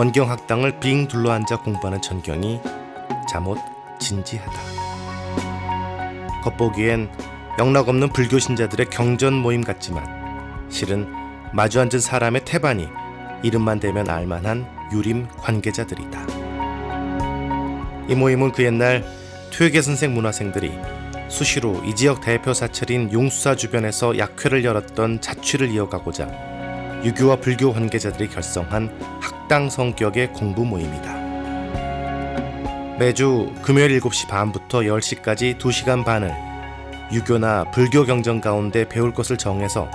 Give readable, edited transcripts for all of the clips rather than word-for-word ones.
원경학당을 빙 둘러앉아 공부하는 전경이 잠옷 진지하다. 겉보기엔 영락없는 불교 신자들의 경전 모임 같지만 실은 마주 앉은 사람의 태반이 이름만 대면 알만한 유림 관계자들이다. 이 모임은 그 옛날 퇴계 선생 문화생들이 수시로 이 지역 대표 사찰인 용수사 주변에서 약회를 열었던 자취를 이어가고자 유교와 불교 관계자들이 결성한 학당 성격의 공부 모임이다. 매주 금요일 7시 반부터 10시까지 2시간 반을 유교나 불교 경전 가운데 배울 것을 정해서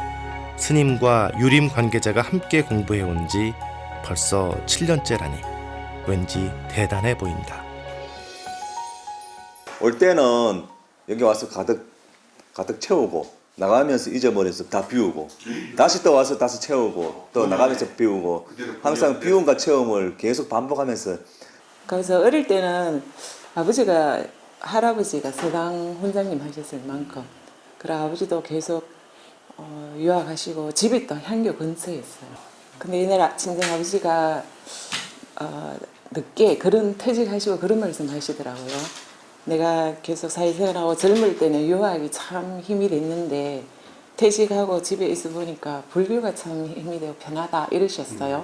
스님과 유림 관계자가 함께 공부해온 지 벌써 7년째라니 왠지 대단해 보인다. 올 때는 여기 와서 가득 채우고 나가면서 잊어버려서 다 비우고 다시 또 와서 다시 채우고 또 나가면서 비우고 항상 비움과 채움을 계속 반복하면서. 그래서 어릴 때는 할아버지가 서당 훈장님 하셨을 만큼 그래 아버지도 계속 유학하시고 집이 또 향교 근처였어요. 근데 이날 친정 아버지가 늦게 그런 퇴직하시고 그런 말씀 하시더라고요. 내가 계속 사회생활하고 젊을 때는 유학이 참 힘이 됐는데 퇴직하고 집에 있어 보니까 불교가 참 힘이 되고 편하다 이러셨어요.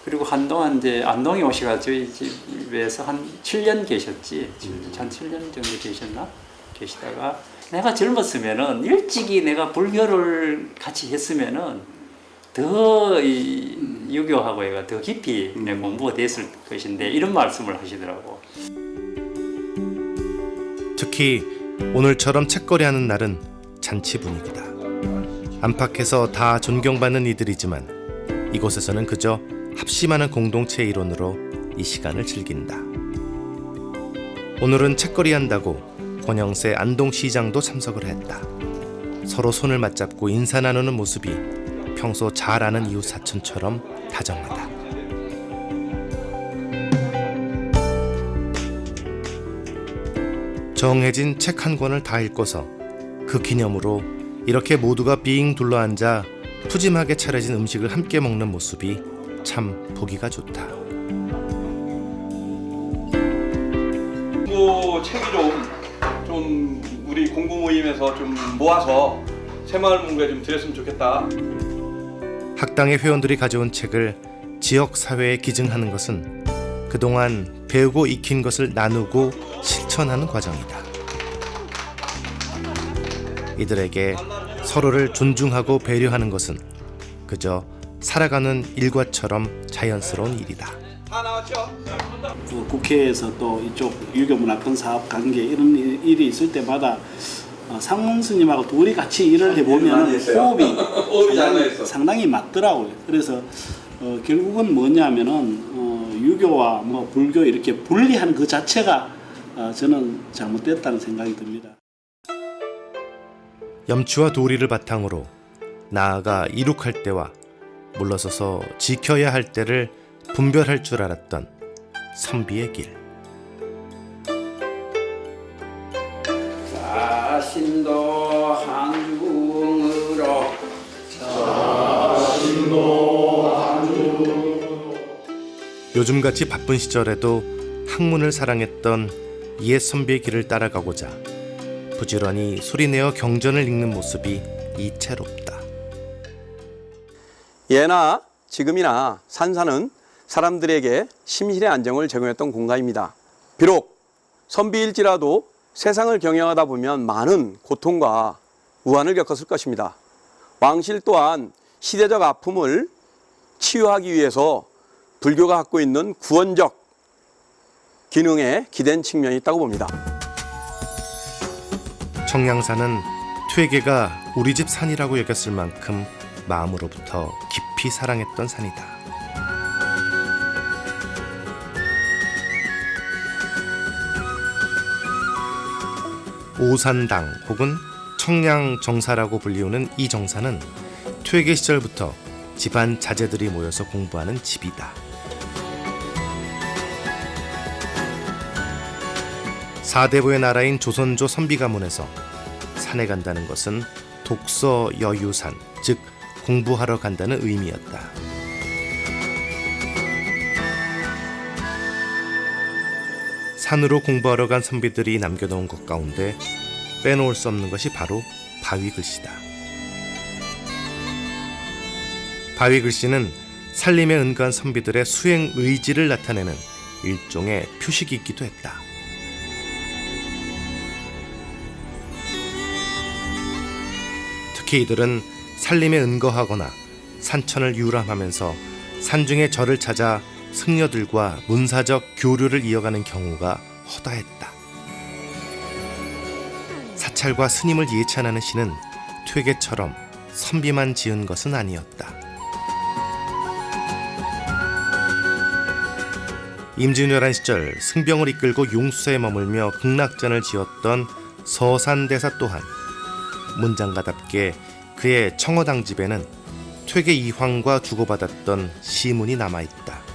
그리고 한동안 이제 안동에 오시가 저희 집에서 한 7년 계셨지. 한 7년 정도 계시다가 내가 젊었으면은 일찍이 내가 불교를 같이 했으면은 더 이 유교하고 얘가 더 깊이 내 공부가 됐을 것인데 이런 말씀을 하시더라고. 특히 오늘처럼 책거리하는 날은 잔치 분위기다. 안팎에서 다 존경받는 이들이지만 이곳에서는 그저 합심하는 공동체 일원으로 이 시간을 즐긴다. 오늘은 책거리 한다고 권영세 안동시장도 참석을 했다. 서로 손을 맞잡고 인사 나누는 모습이 평소 잘 아는 이웃 사촌처럼 다정하다. 정해진 책 한 권을 다 읽고서 그 기념으로 이렇게 모두가 빙 둘러앉아 푸짐하게 차려진 음식을 함께 먹는 모습이 참 보기가 좋다. 공부 책이 좀 우리 공부 모임에서 좀 모아서 새마을문고에 좀 드렸으면 좋겠다. 학당의 회원들이 가져온 책을 지역 사회에 기증하는 것은 그동안 배우고 익힌 것을 나누고 실천하는 과정이다. 이들에게 서로를 존중하고 배려하는 것은 그저 살아가는 일과처럼 자연스러운 일이다. 다 나왔죠? 국회에서 또 이쪽 유교문화권 사업 관계 이런 일이 있을 때마다 상문 스님하고 둘이 같이 일을 해보면 호흡이 상당히 맞더라고요. 그래서 결국은 뭐냐면은 유교와 뭐 불교 이렇게 분리하는 그 자체가 저는 잘못됐다는 생각이 듭니다. 염치와 도리를 바탕으로 나아가 이룩할 때와 물러서서 지켜야 할 때를 분별할 줄 알았던 선비의 길. 자신도 한중으로 요즘같이 바쁜 시절에도 학문을 사랑했던 옛 선비의 길을 따라가고자 부지런히 소리내어 경전을 읽는 모습이 이채롭다. 예나 지금이나 산사는 사람들에게 심신의 안정을 제공했던 공간입니다. 비록 선비일지라도 세상을 경영하다 보면 많은 고통과 우환을 겪었을 것입니다. 왕실 또한 시대적 아픔을 치유하기 위해서 불교가 갖고 있는 구원적 기능에 기댄 측면이 있다고 봅니다. 청량산은 퇴계가 우리 집 산이라고 여겼을 만큼 마음으로부터 깊이 사랑했던 산이다. 오산당 혹은 청량정사라고 불리우는 이 정사는 퇴계 시절부터 집안 자제들이 모여서 공부하는 집이다. 사대부의 나라인 조선조 선비가문에서 산에 간다는 것은 독서 여유산, 즉 공부하러 간다는 의미였다. 산으로 공부하러 간 선비들이 남겨놓은 것 가운데 빼놓을 수 없는 것이 바로 바위 글씨다. 바위 글씨는 살림에 은거한 선비들의 수행 의지를 나타내는 일종의 표식이기도 했다. 특히 이들은 살림에 은거하거나 산천을 유람하면서 산중의 절을 찾아 승려들과 문사적 교류를 이어가는 경우가 허다했다. 사찰과 스님을 예찬하는 시는 퇴계처럼 선비만 지은 것은 아니었다. 임진왜란 시절 승병을 이끌고 용수에 머물며 극락전을 지었던 서산대사 또한 문장가답게 그의 청어당집에는 퇴계 이황과 주고받았던 시문이 남아있다.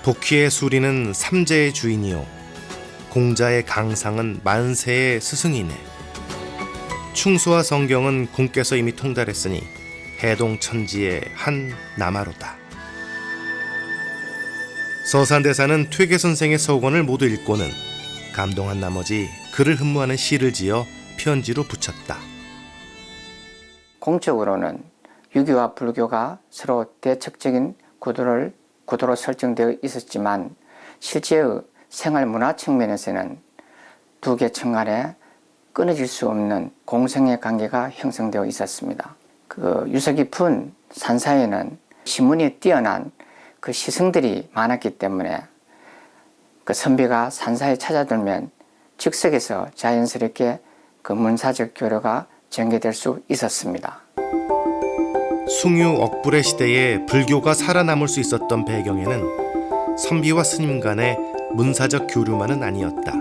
복희의 수리는 삼재의 주인이요 공자의 강상은 만세의 스승이네. 충수와 성경은 공께서 이미 통달했으니 해동천지의 한 남아로다. 서산대사는 퇴계 선생의 서원을 모두 읽고는 감동한 나머지 그를 흠모하는 시를 지어 편지로 붙였다. 공적으로는 유교와 불교가 서로 대척적인 구도로 설정되어 있었지만 실제의 생활 문화 측면에서는 두 계층 간에 끊어질 수 없는 공생의 관계가 형성되어 있었습니다. 그 유서 깊은 산사에는 신문이 뛰어난 그 시승들이 많았기 때문에 그 선비가 산사에 찾아들면 즉석에서 자연스럽게 그 문사적 교류가 전개될 수 있었습니다. 숭유 억불의 시대에 불교가 살아남을 수 있었던 배경에는 선비와 스님 간의 문사적 교류만은 아니었다.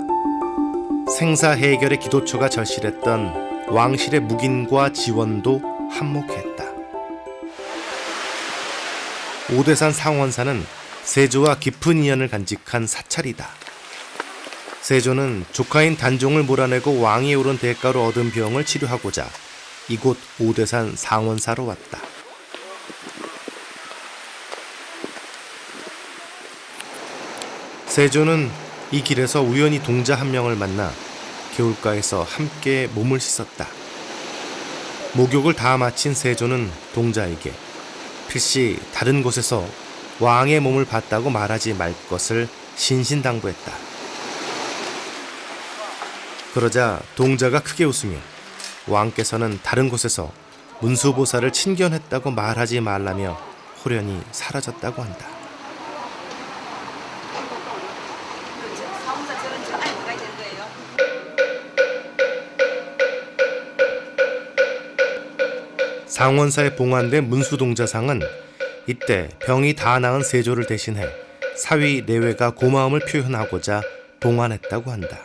생사 해결의 기도처가 절실했던 왕실의 묵인과 지원도 한몫했다. 오대산 상원사는 세조와 깊은 인연을 간직한 사찰이다. 세조는 조카인 단종을 몰아내고 왕위에 오른 대가로 얻은 병을 치료하고자 이곳 오대산 상원사로 왔다. 세조는 이 길에서 우연히 동자 한 명을 만나 개울가에서 함께 몸을 씻었다. 목욕을 다 마친 세조는 동자에게 필시 다른 곳에서 왕의 몸을 봤다고 말하지 말 것을 신신당부했다. 그러자 동자가 크게 웃으며 왕께서는 다른 곳에서 문수보살을 친견했다고 말하지 말라며 호련히 사라졌다고 한다. 상원사에 봉안된 문수동자상은 이때 병이 다 나은 세조를 대신해 사위 내외가 고마움을 표현하고자 봉안했다고 한다.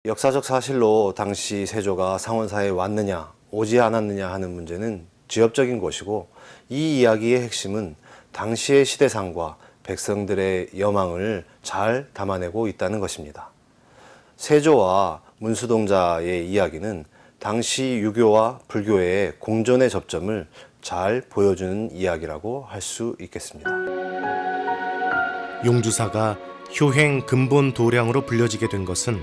역사적 사실로 당시 세조가 상원사에 왔느냐 오지 않았느냐 하는 문제는 지엽적인 것이고, 이 이야기의 핵심은 당시의 시대상과 백성들의 여망을 잘 담아내고 있다는 것입니다. 세조와 문수동자의 이야기는 당시 유교와 불교의 공존의 접점을 잘 보여주는 이야기라고 할 수 있겠습니다. 용주사가 효행 근본 도량으로 불려지게 된 것은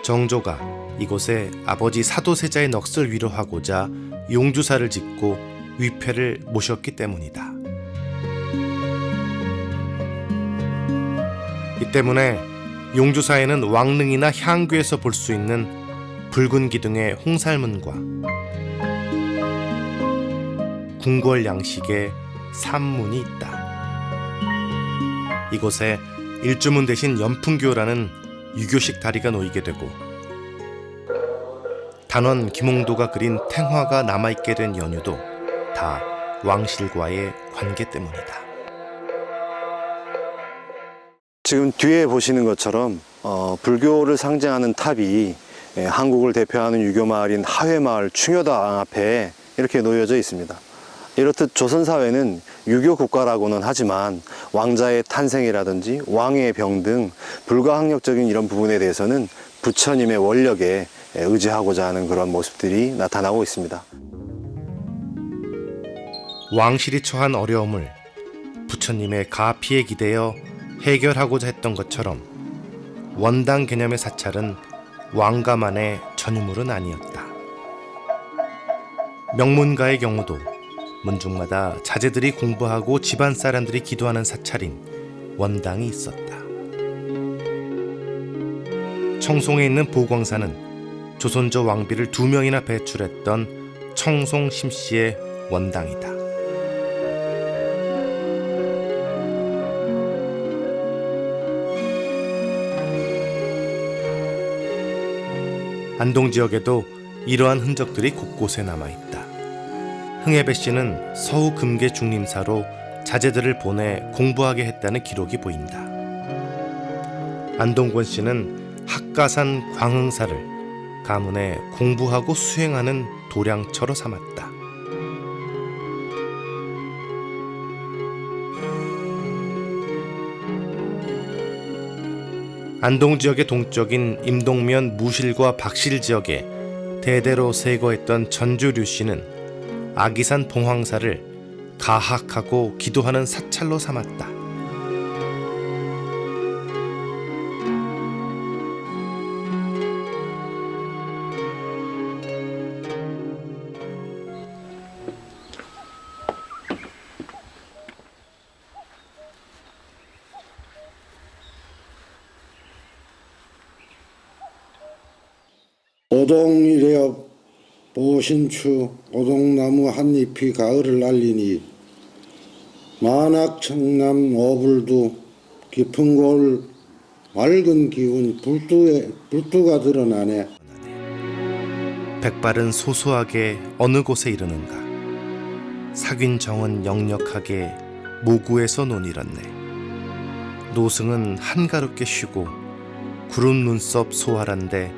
정조가 이곳에 아버지 사도세자의 넋을 위로하고자 용주사를 짓고 위패를 모셨기 때문이다. 이 때문에 용주사에는 왕릉이나 향교에서 볼 수 있는 붉은 기둥의 홍살문과 궁궐 양식의 산문이 있다. 이곳에 일주문 대신 연풍교라는 유교식 다리가 놓이게 되고, 단원 김홍도가 그린 탱화가 남아있게 된 연유도 다 왕실과의 관계 때문이다. 지금 뒤에 보시는 것처럼 불교를 상징하는 탑이 한국을 대표하는 유교마을인 하회마을 충효당 앞에 이렇게 놓여져 있습니다. 이렇듯 조선사회는 유교 국가라고는 하지만 왕자의 탄생이라든지 왕의 병 등 불가항력적인 이런 부분에 대해서는 부처님의 원력에 의지하고자 하는 그런 모습들이 나타나고 있습니다. 왕실이 처한 어려움을 부처님의 가피에 기대어 해결하고자 했던 것처럼 원당 개념의 사찰은 왕가만의 전유물은 아니었다. 명문가의 경우도 문중마다 자제들이 공부하고 집안 사람들이 기도하는 사찰인 원당이 있었다. 청송에 있는 보광사는 조선조 왕비를 2명이나 배출했던 청송 심씨의 원당이다. 안동 지역에도 이러한 흔적들이 곳곳에 남아있다. 흥예배 씨는 서우 금계 중림사로 자제들을 보내 공부하게 했다는 기록이 보인다. 안동권 씨는 학가산 광흥사를 가문에 공부하고 수행하는 도량처로 삼았다. 안동 지역의 동쪽인 임동면 무실과 박실 지역에 대대로 세거했던 전주류 씨는 아기산 봉황사를 가학하고 기도하는 사찰로 삼았다. 오동이래여 보신추 오동나무 한잎이 가을을 알리니 만학청남 오불두 깊은 골 맑은 기운 불두가 드러나네. 백발은 소소하게 어느 곳에 이르는가. 사귄정은 역력하게 모구에서 논이렀네. 노승은 한가롭게 쉬고 구름 눈썹 소활한데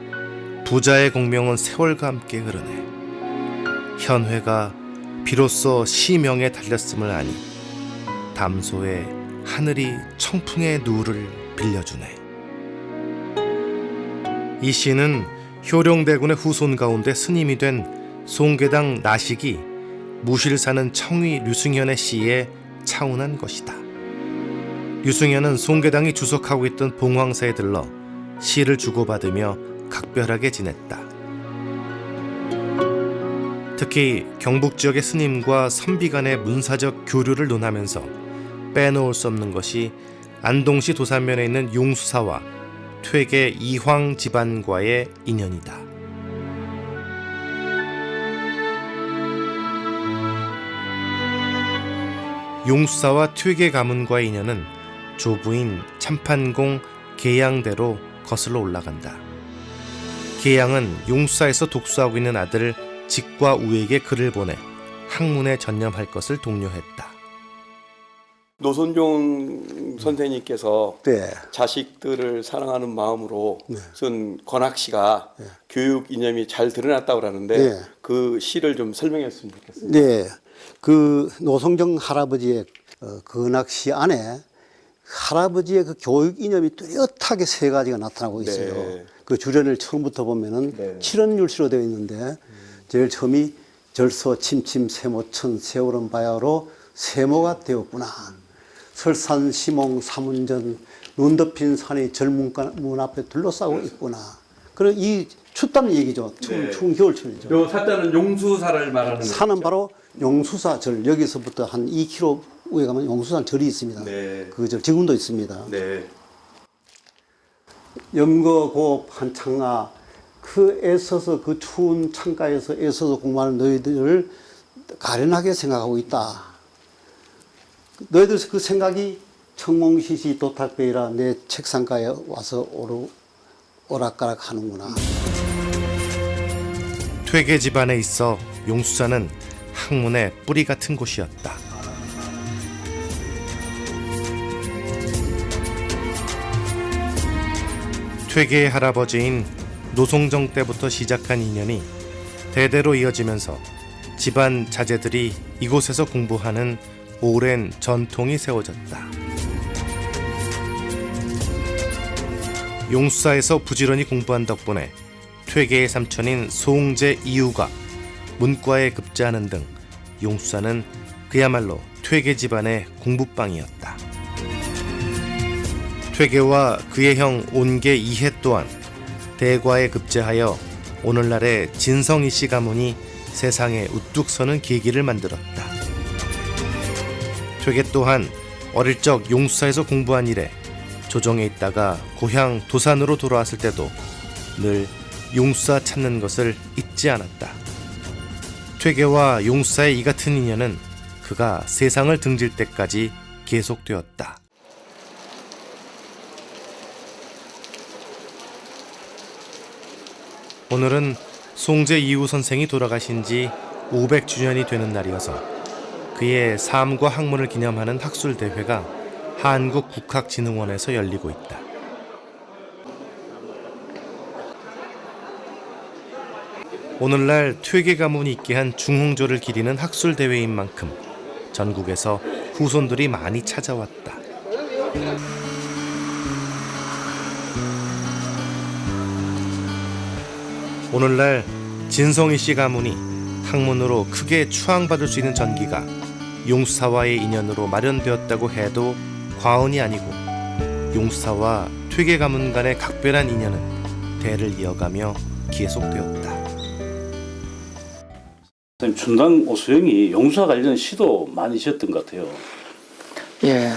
부자의 공명은 세월과 함께 흐르네. 현회가 비로소 시명에 달렸음을 아니 담소에 하늘이 청풍의 누를 빌려주네. 이 시는 효령대군의 후손 가운데 스님이 된 송계당 나식이 무실 사는 청위 류승현의 시에 차운한 것이다. 류승현은 송계당이 주석하고 있던 봉황사에 들러 시를 주고받으며 각별하게 지냈다. 특히 경북 지역의 스님과 선비 간의 문사적 교류를 논하면서 빼놓을 수 없는 것이 안동시 도산면에 있는 용수사와 퇴계 이황 집안과의 인연이다. 용수사와 퇴계 가문과의 인연은 조부인 참판공 계양대로 거슬러 올라간다. 계양은 용수사에서 독수하고 있는 아들 직과 우에게 글을 보내 학문에 전념할 것을 독려했다. 노선종 선생님께서 네. 자식들을 사랑하는 마음으로 쓴 권학시가 교육 이념이 잘 드러났다고 그러는데 네. 그 시를 좀 설명했으면 좋겠습니다. 네, 그 노성정 할아버지의 근학시 안에 할아버지의 그 교육 이념이 뚜렷하게 3가지가 나타나고 있어요. 네. 그 주련을 처음부터 보면은 네. 7원율시로 되어 있는데 제일 처음이 절서 침침 세모천 세월은 바야로 세모가 되었구나. 설산 시몽 사문전 눈 덮인 산이 절문 앞에 둘러싸고 있구나. 그리고 이 춥다는 얘기죠. 추운 겨울철이죠. 요 사자는 용수사를 말하는 산은 바로 용수사 절, 여기서부터 한 2km 위에 가면 용수산 절이 있습니다. 네. 그 절 지금도 있습니다. 네. 염거곱 한창아, 그 애써서 그 추운 창가에서 애써서 공부하는 너희들을 가련하게 생각하고 있다. 너희들 그 생각이 청몽시시 도탁배이라 내 책상가에 와서 오락가락 하는구나. 퇴계 집안에 있어 용수사는 학문의 뿌리 같은 곳이었다. 퇴계의 할아버지인 노송정 때부터 시작한 인연이 대대로 이어지면서 집안 자제들이 이곳에서 공부하는 오랜 전통이 세워졌다. 용수사에서 부지런히 공부한 덕분에 퇴계의 삼촌인 소홍제 이유가 문과에 급제하는 등 용수사는 그야말로 퇴계 집안의 공부방이었다. 퇴계와 그의 형 온계 이해 또한 대과에 급제하여 오늘날의 진성이씨 가문이 세상에 우뚝 서는 계기를 만들었다. 퇴계 또한 어릴 적 용수사에서 공부한 이래 조정에 있다가 고향 도산으로 돌아왔을 때도 늘 용수사 찾는 것을 잊지 않았다. 퇴계와 용수사의 이 같은 인연은 그가 세상을 등질 때까지 계속되었다. 오늘은 송제 이후 선생이 돌아가신 지 500주년이 되는 날이어서 그의 삶과 학문을 기념하는 학술대회가 한국국학진흥원에서 열리고 있다. 오늘날 퇴계 가문이 있게 한 중흥조를 기리는 학술대회인 만큼 전국에서 후손들이 많이 찾아왔다. 오늘날 진성이씨 가문이 학문으로 크게 추앙받을 수 있는 전기가 용수사와의 인연으로 마련되었다고 해도 과언이 아니고 용수사와 퇴계 가문 간의 각별한 인연은 대를 이어가며 계속되었다. 선생님, 춘당 오수영이 용수사 관련 시도 많이 지었던 것 같아요. 예,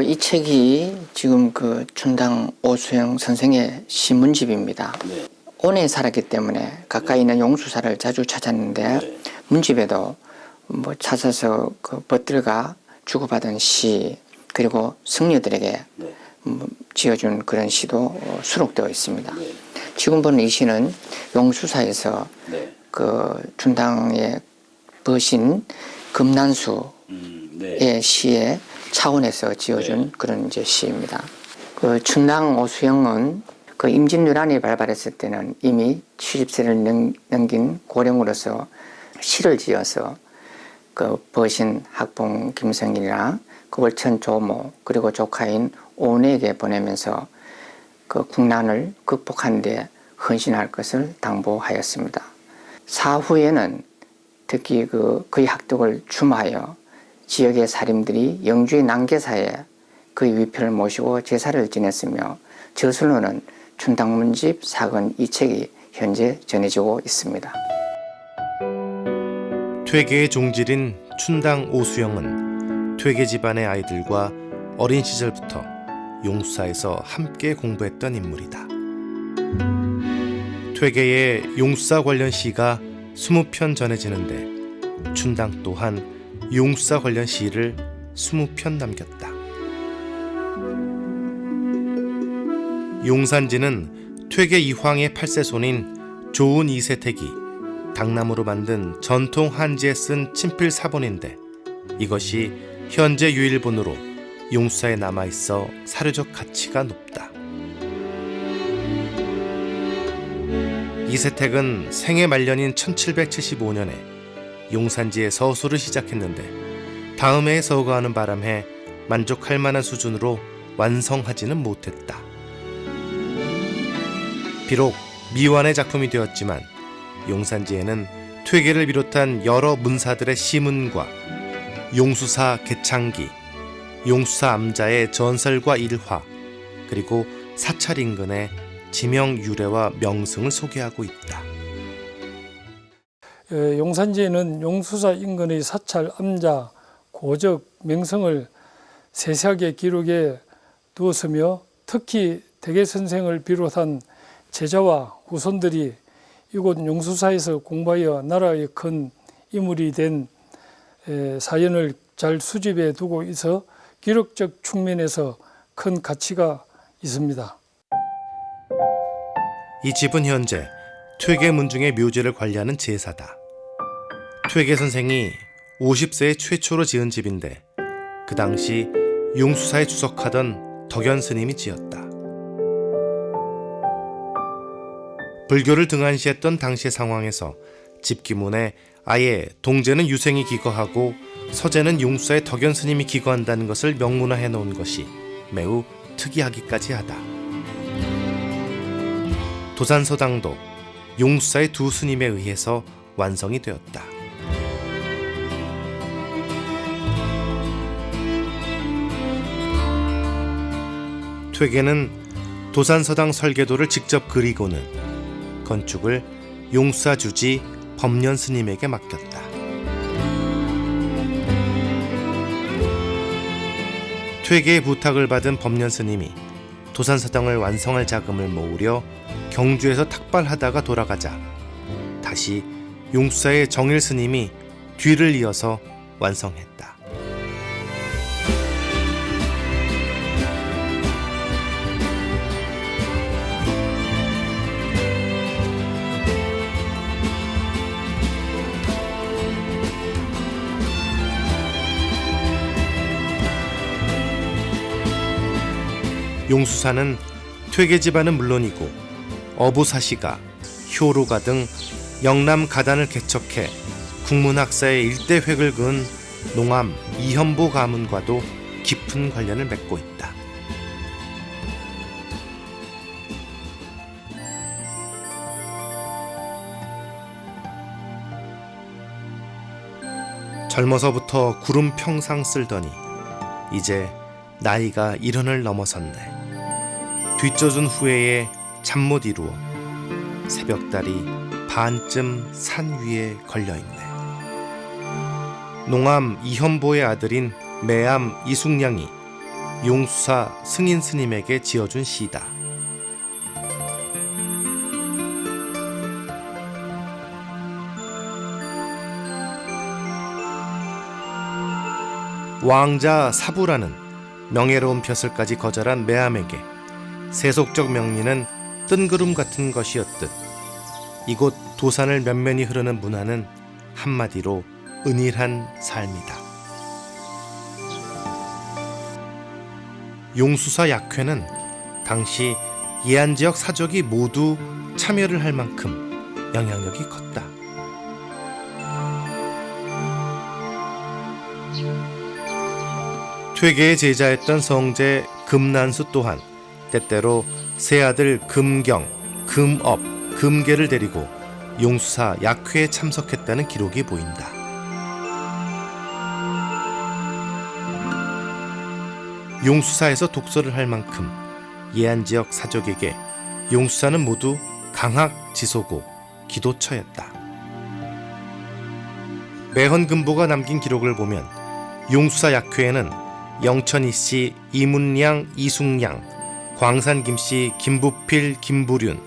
이 책이 지금 그 춘당 오수영 선생의 시문집입니다. 네. 온에 살았기 때문에 가까이 있는 용수사를 자주 찾았는데 네. 문집에도 뭐 찾아서 그 벗들과 주고받은 시 그리고 승려들에게 네. 지어준 그런 시도 수록되어 있습니다. 네. 지금 보는 이 시는 용수사에서 네. 그 춘당의 버신 금난수의 네. 시의 차원에서 지어준 네. 그런 이제 시입니다. 그 춘당 오수영은 그 임진왜란이 발발했을 때는 이미 70세를 넘긴 고령으로서 시를 지어서 그 버신 학봉 김성일이나 그 월천 조모 그리고 조카인 온에게 보내면서 그 국난을 극복하는 데 헌신할 것을 당부하였습니다. 사후에는 특히 그의 학덕을 추모하여 지역의 사림들이 영주의 난계사에 그의 위패를 모시고 제사를 지냈으며 저술로는 춘당문집 사건 이 책이 현재 전해지고 있습니다. 퇴계의 종질인 춘당 오수영은 퇴계 집안의 아이들과 어린 시절부터 용수사에서 함께 공부했던 인물이다. 퇴계의 용수사 관련 시가 20편 전해지는데 춘당 또한 용수사 관련 시를 20편 남겼다. 용산지는 퇴계 이황의 8세 손인 조은 2세택이 당나무로 만든 전통 한지에 쓴 친필 사본인데 이것이 현재 유일본으로 용수사에 남아있어 사료적 가치가 높다. 이세택은 생애 말년인 1775년에 용산지에 서술을 시작했는데 다음 해에 서거하는 바람에 만족할 만한 수준으로 완성하지는 못했다. 비록 미완의 작품이 되었지만 용산지에는 퇴계를 비롯한 여러 문사들의 시문과 용수사 개창기, 용수사 암자의 전설과 일화, 그리고 사찰 인근의 지명 유래와 명승을 소개하고 있다. 용산지에는 용수사 인근의 사찰, 암자, 고적, 명성을 세세하게 기록해 두었으며 특히 대개 선생을 비롯한 제자와 후손들이 이곳 용수사에서 공부하여 나라의 큰 인물이 된 사연을 잘 수집해 두고 있어 기록적 측면에서 큰 가치가 있습니다. 이 집은 현재 퇴계 문중의 묘지를 관리하는 제사다. 퇴계 선생이 50세에 최초로 지은 집인데 그 당시 용수사에 주석하던 덕연 스님이 지었다. 불교를 등한시했던 당시의 상황에서 집기문에 아예 동제는 유생이 기거하고 서제는 용수사의 덕연 스님이 기거한다는 것을 명문화해 놓은 것이 매우 특이하기까지 하다. 도산서당도 용수사의 두 스님에 의해서 완성이 되었다. 퇴계는 도산서당 설계도를 직접 그리고는 건축을 용수사 주지 법년 스님에게 맡겼다. 퇴계의 부탁을 받은 법년 스님이 도산서당을 완성할 자금을 모으려 경주에서 탁발하다가 돌아가자 다시 용수사의 정일 스님이 뒤를 이어서 완성했다. 용수사는 퇴계 집안은 물론이고 어부사시가, 효로가 등 영남 가단을 개척해 국문학사의 일대 획을 그은 농암 이현보 가문과도 깊은 관련을 맺고 있다. 젊어서부터 구름 평상 쓸더니 이제 나이가 70을 넘어섰네. 뒤쳐준 후회에 잠 못 이루어 새벽달이 반쯤 산 위에 걸려있네. 농암 이현보의 아들인 매암 이숙량이 용수사 승인 스님에게 지어준 시다. 왕자 사부라는 명예로운 벼슬까지 거절한 매암에게 세속적 명리는 뜬구름 같은 것이었듯 이곳 도산을 면면히 흐르는 문화는 한마디로 은일한 삶이다. 용수사 약회는 당시 예안지역 사족이 모두 참여를 할 만큼 영향력이 컸다. 퇴계의 제자였던 성제 금난수 또한 때때로 세 아들 금경, 금업, 금계를 데리고 용수사 약회에 참석했다는 기록이 보인다. 용수사에서 독서를 할 만큼 예안지역 사족에게 용수사는 모두 강학지소고 기도처였다. 매헌금보가 남긴 기록을 보면 용수사 약회에는 영천이씨 이문량, 이숙량, 광산김씨 김부필, 김부륜,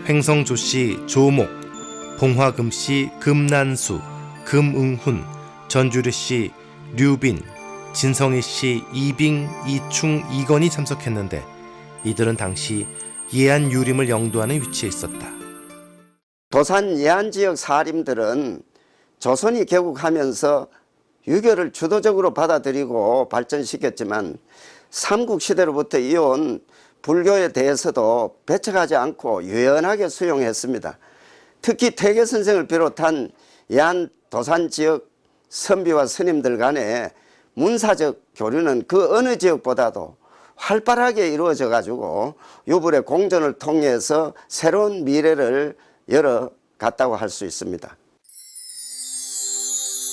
횡성조씨 조목, 봉화금씨 금난수, 금응훈, 전주리씨 류빈, 진성희씨 이빙, 이충, 이건이 참석했는데 이들은 당시 예안 유림을 영도하는 위치에 있었다. 도산 예안지역 사림들은 조선이 개국하면서 유교를 주도적으로 받아들이고 발전시켰지만 삼국시대로부터 이어온 불교에 대해서도 배척하지 않고 유연하게 수용했습니다. 특히 퇴계 선생을 비롯한 예안 도산 지역 선비와 스님들 간의 문사적 교류는 그 어느 지역보다도 활발하게 이루어져 가지고 유불의 공존을 통해서 새로운 미래를 열어갔다고 할 수 있습니다.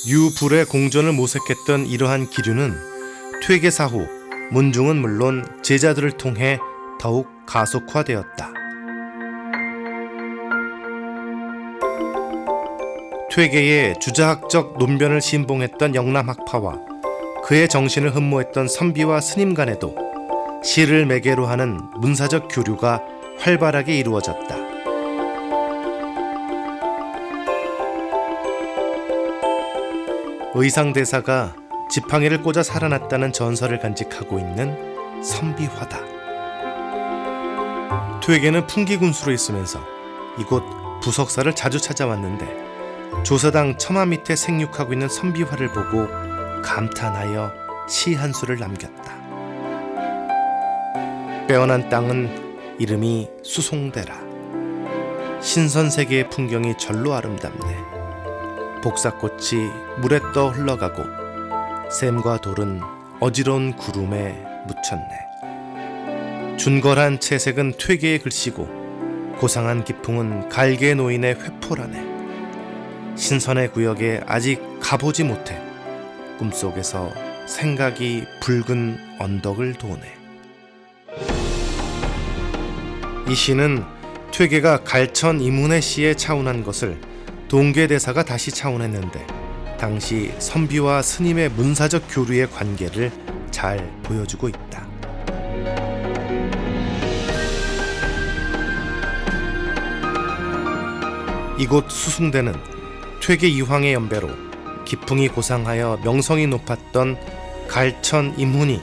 유불의 공존을 모색했던 이러한 기류는 퇴계사 후 문중은 물론 제자들을 통해 더욱 가속화되었다. 퇴계의 주자학적 논변을 신봉했던 영남학파와 그의 정신을 흠모했던 선비와 스님 간에도 시를 매개로 하는 문사적 교류가 활발하게 이루어졌다. 의상대사가 지팡이를 꽂아 살아났다는 전설을 간직하고 있는 선비화다. 퇴계는 풍기군수로 있으면서 이곳 부석사를 자주 찾아왔는데 조사당 처마 밑에 생육하고 있는 선비화를 보고 감탄하여 시 한 수를 남겼다. 빼어난 땅은 이름이 수송대라. 신선세계의 풍경이 절로 아름답네. 복사꽃이 물에 떠 흘러가고 샘과 돌은 어지러운 구름에 묻혔네. 준걸한 채색은 퇴계의 글씨고 고상한 기풍은 갈개 노인의 회포라네. 신선의 구역에 아직 가보지 못해 꿈속에서 생각이 붉은 언덕을 도네. 이 시는 퇴계가 갈천 이문혜 씨에 차운한 것을 동계대사가 다시 차운했는데 당시 선비와 스님의 문사적 교류의 관계를 잘 보여주고 있다. 이곳 수승대는 퇴계 이황의 연배로 기풍이 고상하여 명성이 높았던 갈천 임훈이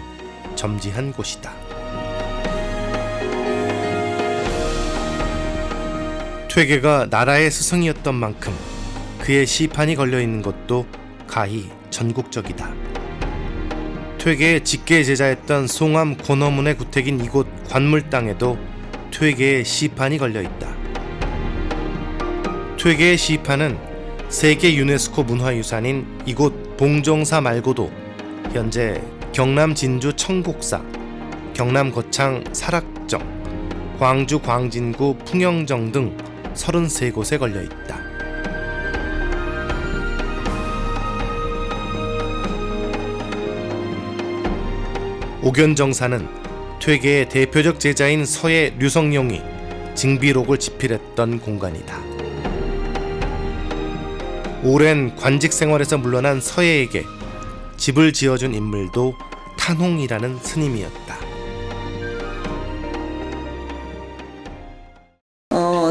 점지한 곳이다. 퇴계가 나라의 스승이었던 만큼 그의 시판이 걸려있는 것도 가히 전국적이다. 퇴계의 직계 제자였던 송암 권어문의 구택인 이곳 관물 땅에도 퇴계의 시판이 걸려있다. 퇴계의 시판은 세계 유네스코 문화유산인 이곳 봉정사 말고도 현재 경남 진주 청곡사, 경남 거창 사락정, 광주 광진구 풍영정 등 33곳에 걸려있다. 옥연정사는 퇴계의 대표적 제자인 서예 류성룡이 징비록을 집필했던 공간이다. 오랜 관직 생활에서 물러난 서예에게 집을 지어준 인물도 탄홍이라는 스님이었다.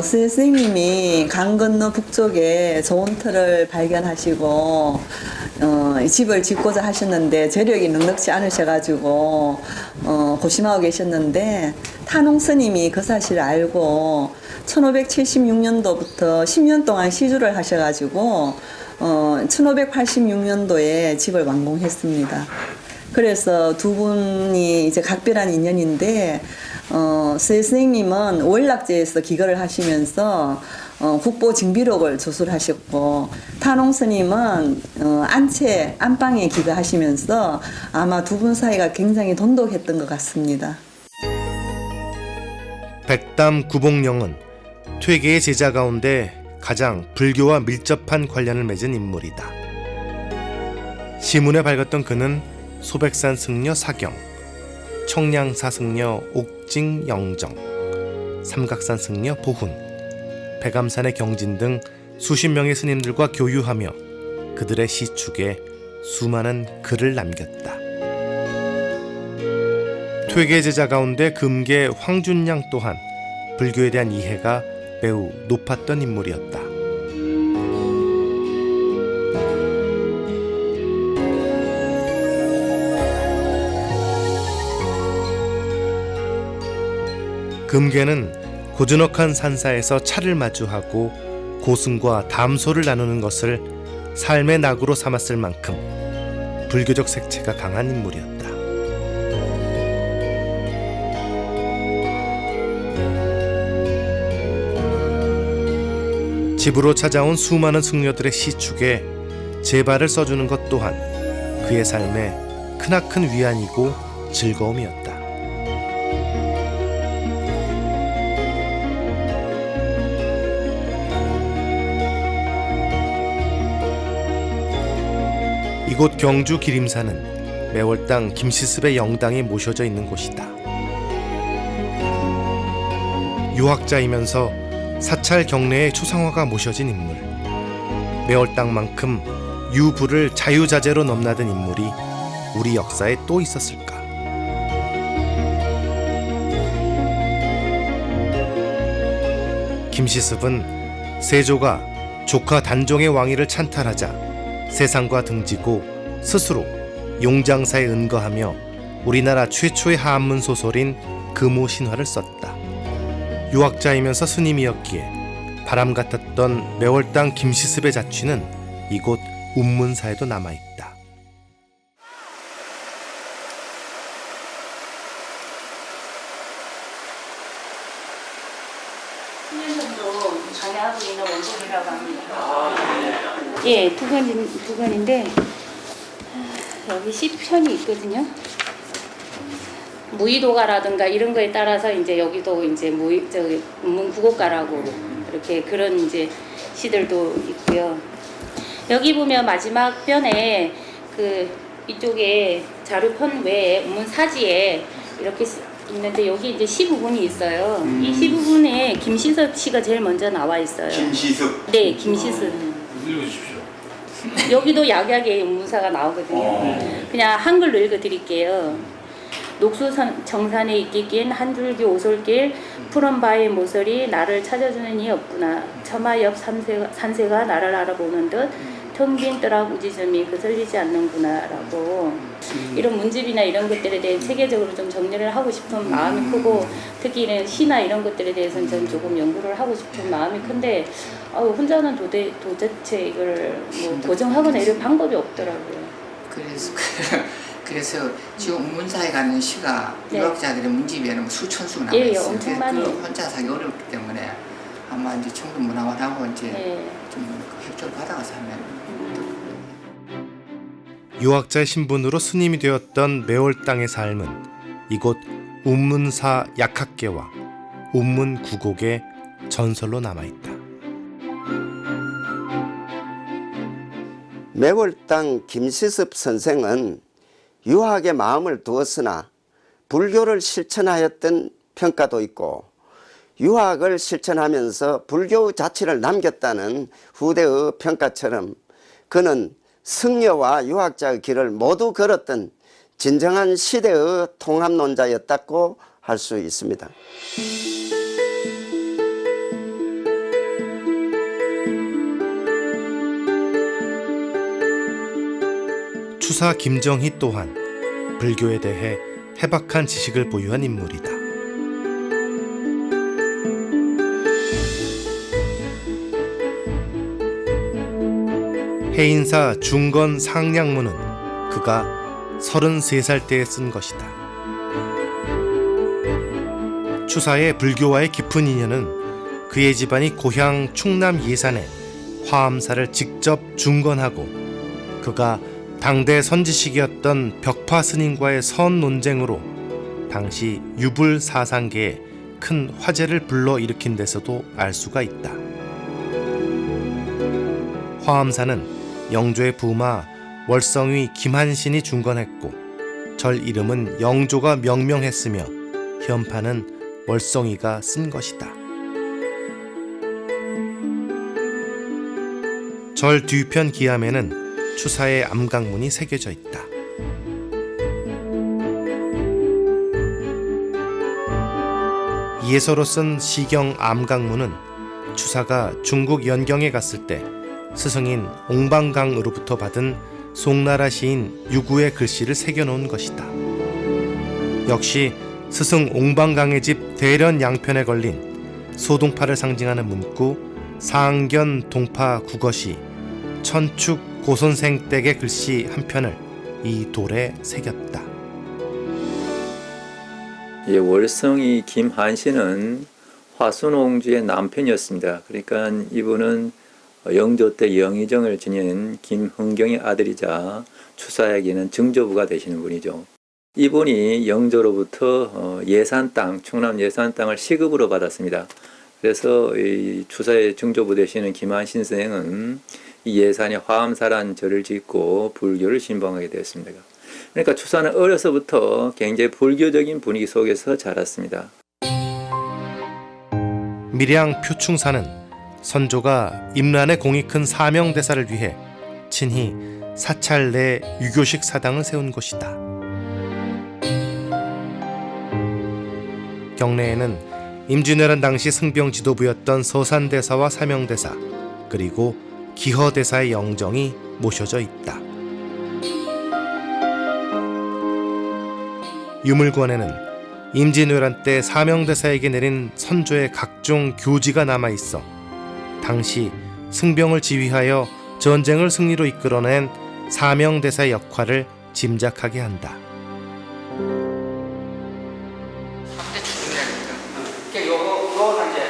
스님이 강 건너 북쪽에 좋은 터를 발견하시고 집을 짓고자 하셨는데 재력이 넉넉지 않으셔가지고 고심하고 계셨는데 탄홍 스님이 그 사실을 알고 1576년도부터 10년 동안 시주를 하셔가지고 1586년도에 집을 완공했습니다. 그래서 두 분이 이제 각별한 인연인데 스님은 오일락제에서 기거를 하시면서 국보 징비록을 조술하셨고 탄홍 스님은 안방에 기거하시면서 아마 두 분 사이가 굉장히 돈독했던 것 같습니다. 백담 구봉령은 퇴계의 제자 가운데 가장 불교와 밀접한 관련을 맺은 인물이다. 시문에 밝았던 그는 소백산 승려 사경, 청량사 승려 옥징 영정, 삼각산 승려 보훈, 백암산의 경진 등 수십 명의 스님들과 교유하며 그들의 시축에 수많은 글을 남겼다. 퇴계 제자 가운데 금계 황준양 또한 불교에 대한 이해가 매우 높았던 인물이었다. 금계는 고즈넉한 산사에서 차를 마주하고 고승과 담소를 나누는 것을 삶의 낙으로 삼았을 만큼 불교적 색채가 강한 인물이었다. 집으로 찾아온 수많은 승려들의 시축에 제발을 써주는 것 또한 그의 삶에 크나큰 위안이고 즐거움이었다. 이곳 경주 기림사는 매월당 김시습의 영당이 모셔져 있는 곳이다. 유학자이면서 사찰 경내에 초상화가 모셔진 인물, 매월당만큼 유불을 자유자재로 넘나든 인물이 우리 역사에 또 있었을까? 김시습은 세조가 조카 단종의 왕위를 찬탈하자 세상과 등지고 스스로 용장사에 은거하며 우리나라 최초의 한문 소설인 금오신화를 썼다. 유학자이면서 스님이었기에 바람 같았던 매월당 김시습의 자취는 이곳 운문사에도 남아있다. 강의하고 있는 원동이라고 합니다. 예, 두 권인데 여기 시편이 있거든요. 무의도가라든가 이런 거에 따라서 이제 여기도 이제 문구곡가라고 이렇게 그런 이제 시들도 있고요. 여기 보면 마지막 편에 그 이쪽에 자료편 외에 문사지에 이렇게 있는데 여기 이제 시 부분이 있어요. 이 시 부분에 김시섭 씨가 제일 먼저 나와 있어요. 김시섭. 네, 김시섭. 읽어주십시오. 여기도 약약의 문사가 나오거든요. 그냥 한글로 읽어드릴게요. 녹수 정산에 있기긴 한줄기 오솔길 푸른 바위 모서리 나를 찾아주는 이 없구나. 처마 옆 산새가 나를 알아보는 듯 텅 빈 뜰앞 우지점이 거슬리지 않는구나 라고 이런 문집이나 이런 것들에 대해 체계적으로 좀 정리를 하고 싶은 마음이 크고 특히 이런 시나 이런 것들에 대해서는 전 조금 연구를 하고 싶은 마음이 큰데 혼자는 도대체 이걸 뭐 고정하거나 이런 방법이 없더라고요. 그래서 지금 문사에 가는 시가 네. 유학자들의 문집에는 수천 수가 나와 예, 있어요. 엄청 많이. 그걸 혼자 하기 어렵기 때문에 아마 이제 청도문화원하고 이제 네. 좀 협조를 받아가서 하면. 유학자의 신분으로 스님이 되었던 매월 땅의 삶은 이곳 운문사 약학계와 운문구곡의 전설로 남아있다. 매월당 김시섭 선생은 유학의 마음을 두었으나 불교를 실천하였던 평가도 있고 유학을 실천하면서 불교 자취를 남겼다는 후대의 평가처럼 그는 승려와 유학자의 길을 모두 걸었던 진정한 시대의 통합론자였다고 할 수 있습니다. 추사 김정희 또한 불교에 대해 해박한 지식을 보유한 인물이다. 해인사 중건 상량문은 그가 33살 때에 쓴 것이다. 추사의 불교와의 깊은 인연은 그의 집안이 고향 충남 예산에 화엄사를 직접 중건하고 그가 당대 선지식이었던 벽파 스님과의 선 논쟁으로 당시 유불 사상계에 큰 화제를 불러일으킨 데서도 알 수가 있다. 화엄사는 영조의 부마 월성위 김한신이 중건했고 절 이름은 영조가 명명했으며 현판은 월성위가 쓴 것이다. 절 뒤편 기암에는 추사의 암각문이 새겨져 있다. 예서로 쓴 시경 암각문은 추사가 중국 연경에 갔을 때 스승인 옹방강으로부터 받은 송나라 시인 유구의 글씨를 새겨놓은 것이다. 역시 스승 옹방강의 집 대련 양편에 걸린 소동파를 상징하는 문구 상견 동파 국어시 천축 고선생 댁의 글씨 한 편을 이 돌에 새겼다. 예, 월성이 김한신은 화순옹주의 남편이었습니다. 그러니까 이분은 영조 때 영의정을 지닌 김흥경의 아들이자 추사에게는 증조부가 되시는 분이죠. 이분이 영조로부터 예산 땅, 충남 예산 땅을 시급으로 받았습니다. 그래서 이 추사의 증조부 되시는 김한신 선생은 이 예산에 화엄사란 절을 짓고 불교를 신봉하게 되었습니다. 그러니까 추사는 어려서부터 굉장히 불교적인 분위기 속에서 자랐습니다. 밀양 표충사는 선조가 임란의 공이 큰 사명대사를 위해 친히 사찰 내 유교식 사당을 세운 곳이다. 경내에는 임진왜란 당시 승병 지도부였던 서산대사와 사명대사 그리고 기허대사의 영정이 모셔져 있다. 유물관에는 임진왜란 때 사명대사에게 내린 선조의 각종 교지가 남아있어 당시 승병을 지휘하여 전쟁을 승리로 이끌어낸 사명대사의 역할을 짐작하게 한다. 요거는 이제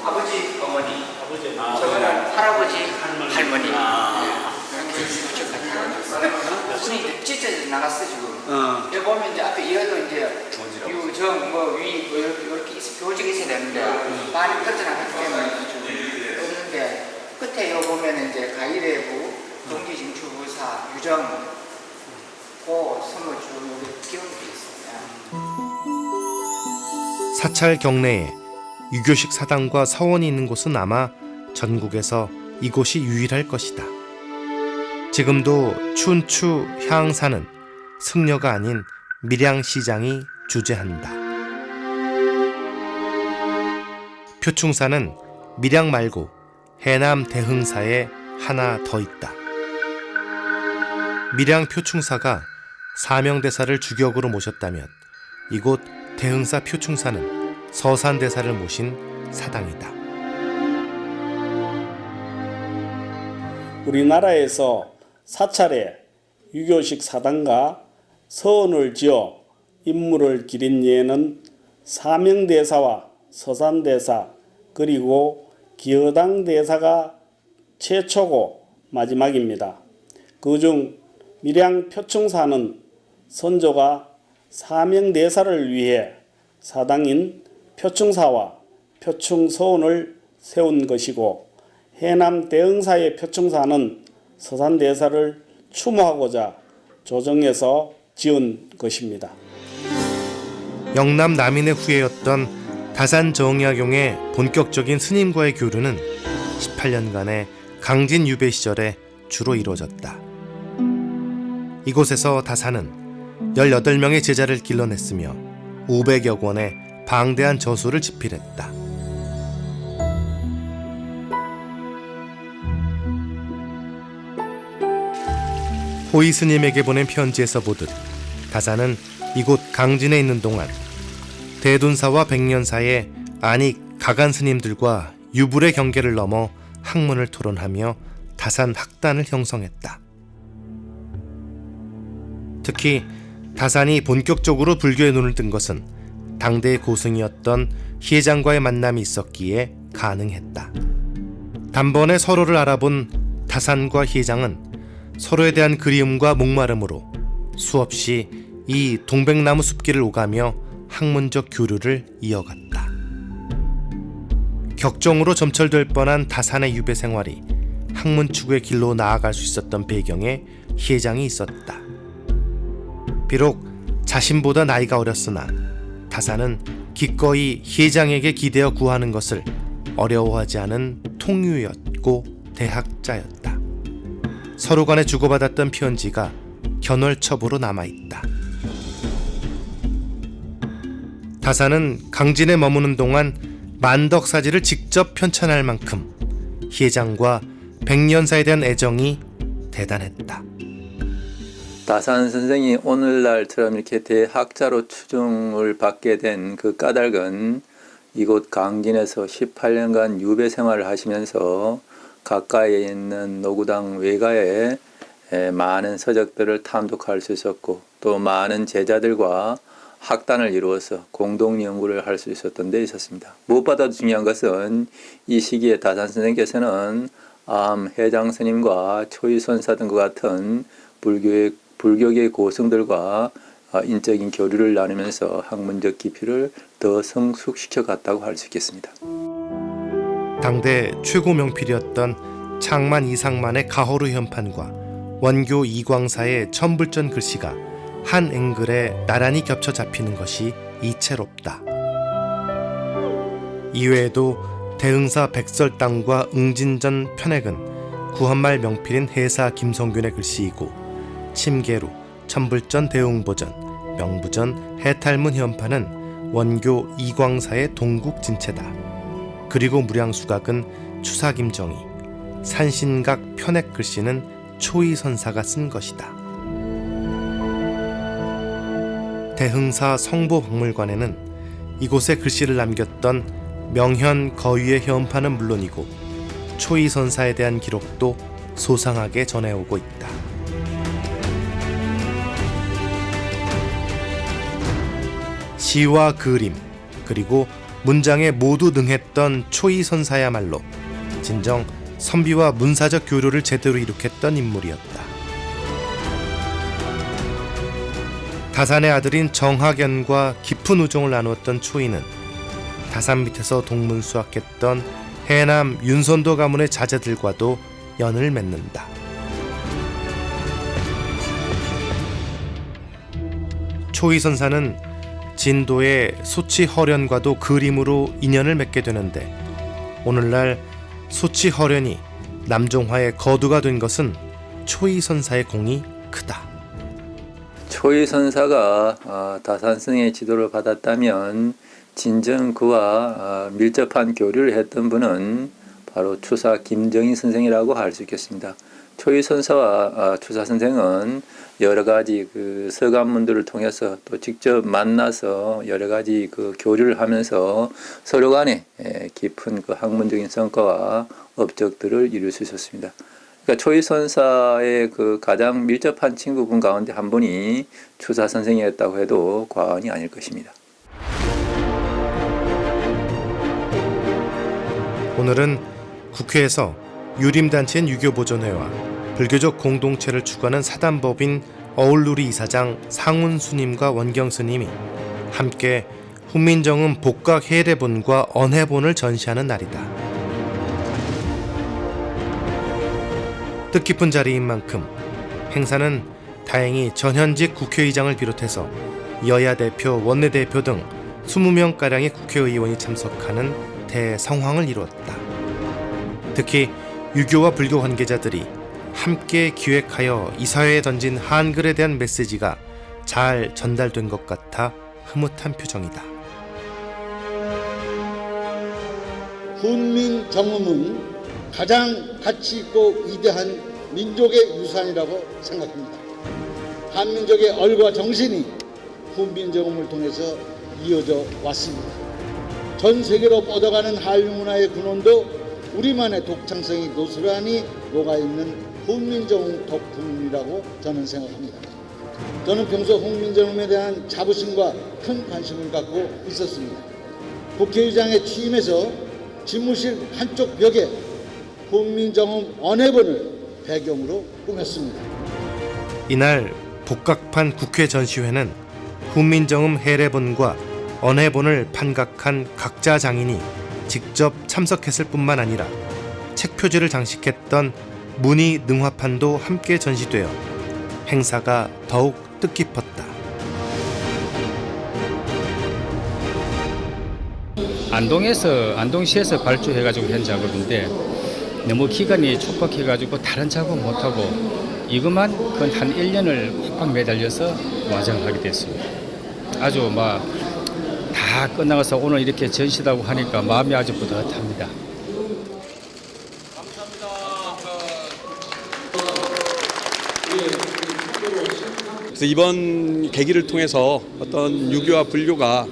아버지 어머니, 저거는 할아버지 할머니. 손이 찢어져 나갔어 지금. 여기 보면 이제 앞에 이어도 이제 유정 뭐위 이렇게 교직이 있어야 되는데 많이 뻗어나갔기 때문에 없는데 끝에 요 보면 이제 가이대부, 동기징추부사, 유정, 고, 성어주 여기 끼운 게 있습니다. 사찰 경내에 유교식 사당과 서원이 있는 곳은 아마 전국에서 이곳이 유일할 것이다. 지금도 춘추 향사는 승려가 아닌 밀양시장이 주재한다. 표충사는 밀양 말고 해남 대흥사에 하나 더 있다. 밀양 표충사가 사명대사를 주격으로 모셨다면 이곳 대흥사 표충사는 서산대사를 모신 사당이다. 우리나라에서 사찰에 유교식 사당과 서원을 지어 임무를 기린 예는 사명대사와 서산대사 그리고 기어당대사가 최초고 마지막입니다. 그중 밀양 표충사는 선조가 사명대사를 위해 사당인 표충사와 표충서원을 세운 것이고 해남 대흥사의 표충사는 서산대사를 추모하고자 조정해서 지은 것입니다. 영남 남인의 후예였던 다산 정약용의 본격적인 스님과의 교류는 18년간의 강진 유배 시절에 주로 이루어졌다. 이곳에서 다산은 18명의 제자를 길러냈으며 500여 권의 방대한 저수를 집필했다. 호이 스님에게 보낸 편지에서 보듯 다산은 이곳 강진에 있는 동안 대둔사와 백년사의 안익, 가간 스님들과 유불의 경계를 넘어 학문을 토론하며 다산 학단을 형성했다. 특히 다산이 본격적으로 불교에 눈을 뜬 것은 당대의 고승이었던 희회장과의 만남이 있었기에 가능했다. 단번에 서로를 알아본 다산과 희회장은 서로에 대한 그리움과 목마름으로 수없이 이 동백나무 숲길을 오가며 학문적 교류를 이어갔다. 격정으로 점철될 뻔한 다산의 유배 생활이 학문 추구의 길로 나아갈 수 있었던 배경에 희회장이 있었다. 비록 자신보다 나이가 어렸으나 다산은 기꺼이 희회장에게 기대어 구하는 것을 어려워하지 않은 통유였고 대학자였다. 서로 간에 주고받았던 편지가 견월첩으로 남아있다. 다산은 강진에 머무는 동안 만덕사지를 직접 편찬할 만큼 희회장과 백년사에 대한 애정이 대단했다. 다산 선생이 오늘날처럼 이렇게 대학자로 추종을 받게 된 그 까닭은 이곳 강진에서 18년간 유배 생활을 하시면서 가까이에 있는 노구당 외가에 많은 서적들을 탐독할 수 있었고 또 많은 제자들과 학단을 이루어서 공동 연구를 할 수 있었던 데 있었습니다. 무엇보다 중요한 것은 이 시기에 다산 선생께서는 해장 스님과 초이선사 등과 같은 불교계 고승들과 인적인 교류를 나누면서 학문적 깊이를 더 성숙시켜 갔다고 할 수 있겠습니다. 당대 최고 명필이었던 창만 이상만의 가호루 현판과 원교 이광사의 천불전 글씨가 한 앵글에 나란히 겹쳐 잡히는 것이 이채롭다. 이외에도 대흥사 백설당과 응진전 편액은 구한말 명필인 해사 김성균의 글씨이고 침계루, 천불전 대웅보전, 명부전 해탈문 현판은 원교 이광사의 동국진체다. 그리고 무량수각은 추사김정희, 산신각 편액 글씨는 초이선사가 쓴 것이다. 대흥사 성보박물관에는 이곳에 글씨를 남겼던 명현 거위의 현판은 물론이고 초이선사에 대한 기록도 소상하게 전해오고 있다. 시와 그림 그리고 문장에 모두 능했던 초이선사야말로 진정 선비와 문사적 교류를 제대로 이룩했던 인물이었다. 다산의 아들인 정학연과 깊은 우정을 나누었던 초이는 다산 밑에서 동문수학했던 해남 윤선도 가문의 자제들과도 연을 맺는다. 초이선사는 진도의 소치 허련과도 그림으로 인연을 맺게 되는데 오늘날 소치 허련이 남종화의 거두가 된 것은 초이선사의 공이 크다. 초이선사가 다산성의 지도를 받았다면 진정 그와 밀접한 교류를 했던 분은 바로 추사 김정희 선생이라고 할 수 있겠습니다. 초이선사와 추사 선생은 여러 가지 그 서간문들을 통해서 또 직접 만나서 여러 가지 그 교류를 하면서 서로 간에 깊은 그 학문적인 성과와 업적들을 이룰 수 있었습니다. 그러니까 초이선사의 그 가장 밀접한 친구분 가운데 한 분이 추사 선생이었다고 해도 과언이 아닐 것입니다. 오늘은 국회에서 유림단체인 유교보존회와 불교적 공동체를 추구하는 사단법인 어울누리 이사장 상훈 스님과 원경 스님이 함께 훈민정음 복각 해례본과 언해본을 전시하는 날이다. 뜻깊은 자리인 만큼 행사는 다행히 전현직 국회의장을 비롯해서 여야 대표, 원내대표 등 20명가량의 국회의원이 참석하는 대성황을 이루었다. 특히 유교와 불교 관계자들이 함께 기획하여 이 사회에 던진 한글에 대한 메시지가 잘 전달된 것 같아 흐뭇한 표정이다. 훈민정음은 가장 가치 있고 위대한 민족의 유산이라고 생각합니다. 한민족의 얼과 정신이 훈민정음을 통해서 이어져 왔습니다. 전 세계로 뻗어가는 한류 문화의 근원도 우리만의 독창성이 노스란히 녹아있는 훈민정음 덕분이라고 저는 생각합니다. 저는 평소 훈민정음에 대한 자부심과 큰 관심을 갖고 있었습니다. 국회의장에 취임해서 집무실 한쪽 벽에 훈민정음 언해본을 배경으로 꾸몄습니다. 이날 복각판 국회 전시회는 훈민정음 해례본과 언해본을 판각한 각자 장인이 직접 참석했을 뿐만 아니라 책 표지를 장식했던 문의 능화판도 함께 전시되어 행사가 더욱 뜻깊었다. 안동시에서 발주해가지고 한 작업인데 너무 기간이 촉박해가지고 다른 작업 못하고 이것만 한 1년을 콕팍 매달려서 완성하게 됐습니다. 아주 다 끝나가서 오늘 이렇게 전시다고 하니까 마음이 아주 뿌듯합니다. 그래서 이번 계기를 통해서 어떤 유교와 불교가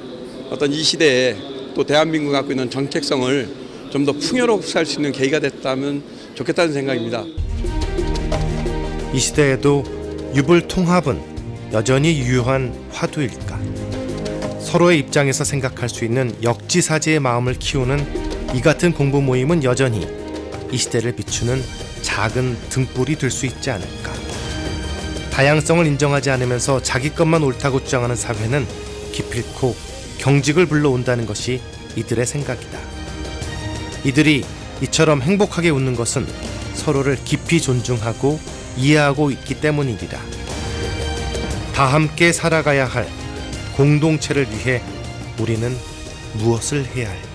어떤 이 시대에 또 대한민국이 갖고 있는 정체성을 좀 더 풍요롭게 살 수 있는 계기가 됐다면 좋겠다는 생각입니다. 이 시대에도 유불통합은 여전히 유효한 화두일까? 서로의 입장에서 생각할 수 있는 역지사지의 마음을 키우는 이 같은 공부 모임은 여전히 이 시대를 비추는 작은 등불이 될 수 있지 않을까? 다양성을 인정하지 않으면서 자기 것만 옳다고 주장하는 사회는 기필코 경직을 불러온다는 것이 이들의 생각이다. 이들이 이처럼 행복하게 웃는 것은 서로를 깊이 존중하고 이해하고 있기 때문이리라. 다 함께 살아가야 할 공동체를 위해 우리는 무엇을 해야 할까?